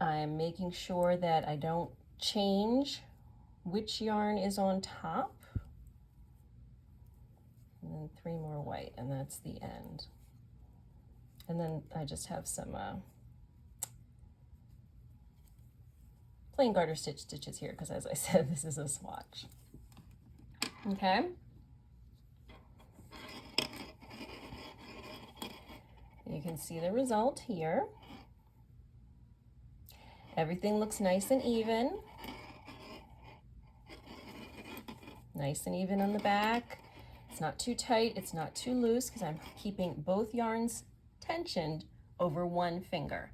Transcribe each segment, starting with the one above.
I'm making sure that I don't change which yarn is on top. And then 3 more white, and that's the end. And then I just have some plain garter stitch stitches here because, as I said, this is a swatch. Okay. You can see the result here. Everything looks nice and even. Nice and even on the back. It's not too tight, it's not too loose because I'm keeping both yarns tensioned over one finger.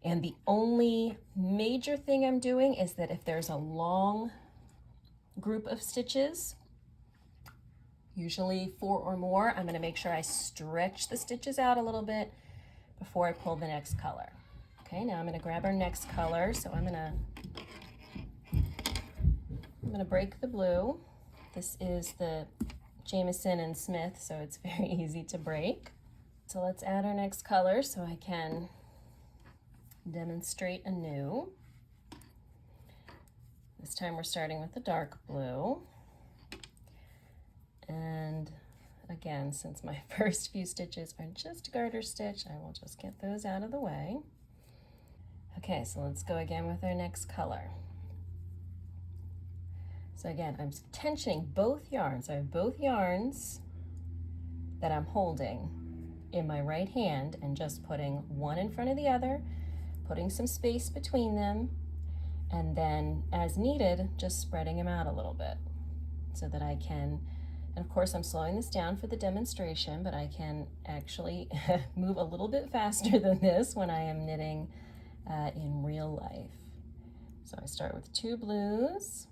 And the only major thing I'm doing is that if there's a long group of stitches, usually 4 or more, I'm going to make sure I stretch the stitches out a little bit before I pull the next color. Okay, now I'm going to grab our next color. So I'm going to break the blue. This is the Jameson and Smith, so it's very easy to break. So let's add our next color so I can demonstrate anew. This time we're starting with the dark blue. And again, since my first few stitches are just garter stitch, I will just get those out of the way. Okay, so let's go again with our next color. So again, I'm tensioning both yarns. I have both yarns that I'm holding in my right hand and just putting one in front of the other, putting some space between them, and then as needed, just spreading them out a little bit so that I can, and of course I'm slowing this down for the demonstration, but I can actually move a little bit faster than this when I am knitting in real life. So I start with 2 blues,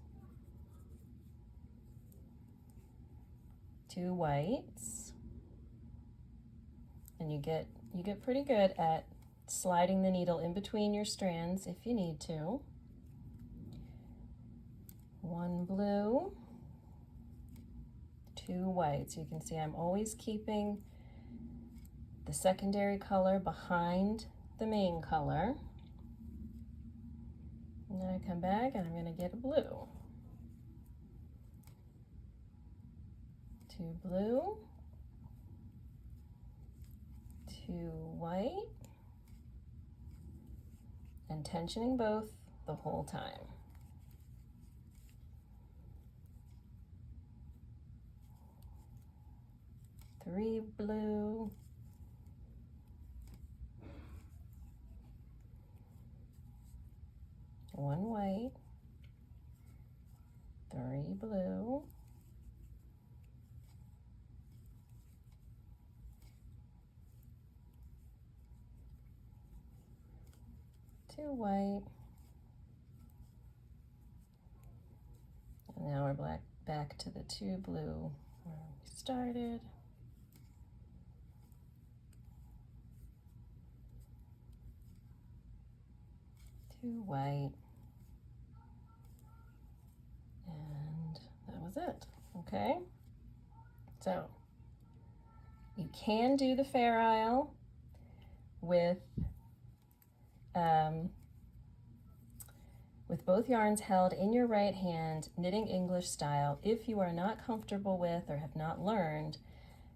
2 whites, and you get pretty good at sliding the needle in between your strands if you need to. 1 blue, 2 whites. You can see I'm always keeping the secondary color behind the main color. And then I come back and I'm going to get a blue. 2 blue, 2 white, and tensioning both the whole time. 3 blue, 1 white, 3 blue, 2 white, and now we're back to the 2 blue where we started. 2 white, and that was it. Okay, so you can do the Fair Isle with both yarns held in your right hand, knitting English style, if you are not comfortable with or have not learned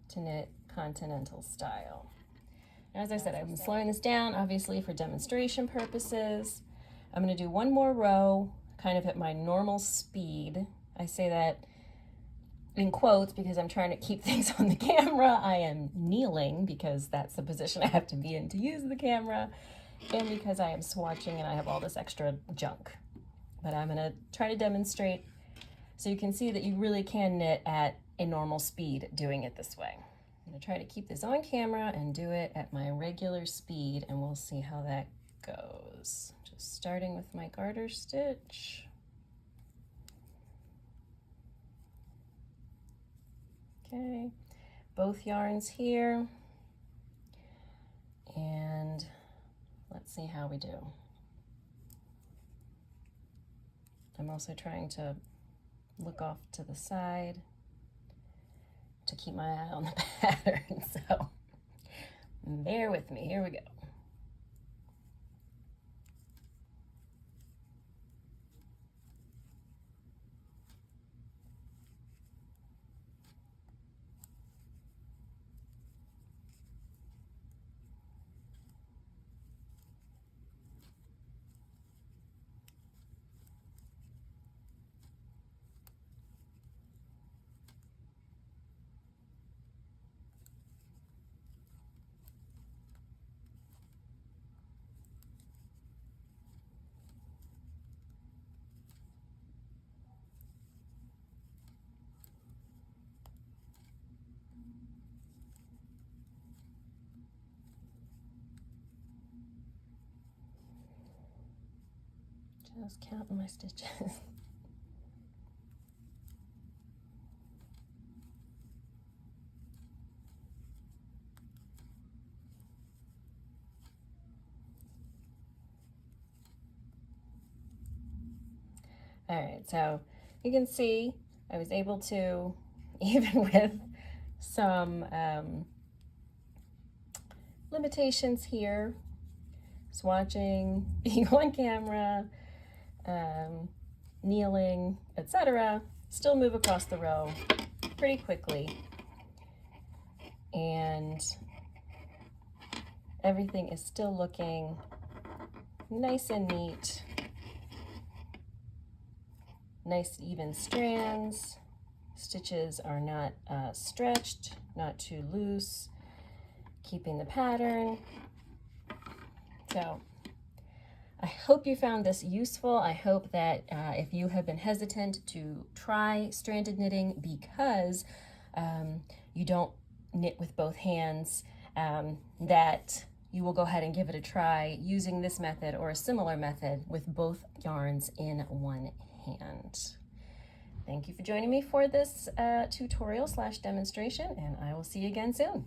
to knit continental style. Now, as I said, I'm slowing this down obviously for demonstration purposes. I'm going to do 1 more row kind of at my normal speed. I say that in quotes because I'm trying to keep things on the camera. I am kneeling because that's the position I have to be in to use the camera, and because I am swatching and I have all this extra junk. But I'm going to try to demonstrate so you can see that you really can knit at a normal speed doing it this way. I'm going to try to keep this on camera and do it at my regular speed, and we'll see how that goes. Just starting with my garter stitch. Okay, both yarns here, and let's see how we do. I'm also trying to look off to the side to keep my eye on the pattern, so bear with me. Here we go. Just counting my stitches. All right, so you can see I was able to, even with some limitations here, swatching, being on camera, kneeling, etc., still move across the row pretty quickly. And everything is still looking nice and neat. Nice even strands. Stitches are not stretched, not too loose, keeping the pattern. So I hope you found this useful. I hope that if you have been hesitant to try stranded knitting because you don't knit with both hands, that you will go ahead and give it a try using this method or a similar method with both yarns in one hand. Thank you for joining me for this tutorial / demonstration, and I will see you again soon.